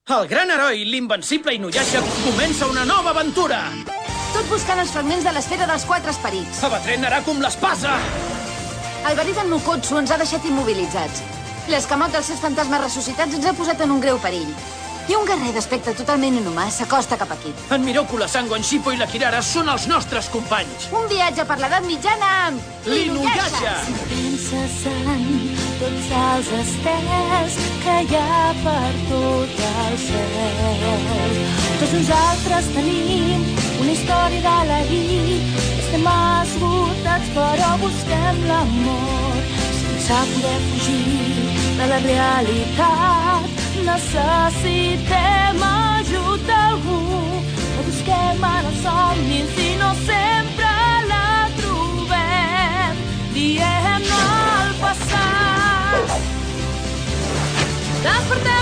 El gran heroi, l'invencible Inuyasha, comença una nova aventura! Tot buscant els fragments de l'esfera dels 4 esperits. Abatré Naraku amb l'espasa! El verí d'en Nukotsu ens ha deixat immobilitzats. L'escamot dels seus fantasmes ressuscitats ens ha posat en un greu perill. I un guerrer d'aspecte totalment inhumà s'acosta cap aquí. En Miroku, la Sangon, Shippo i la Kirara són els nostres companys. Un viatge per l'edat mitjana amb l'Inuyasha! Penses en tots els estels que hi ha per tot el cel. Tots nosaltres tenim una història de l'ahir. Estem esgotats però busquem l'amor sense poder fugir de la realitat. Necessitem ajut d'algú. No busquem en els somnis i no sempre la trobem. Diem no al passat. Despertem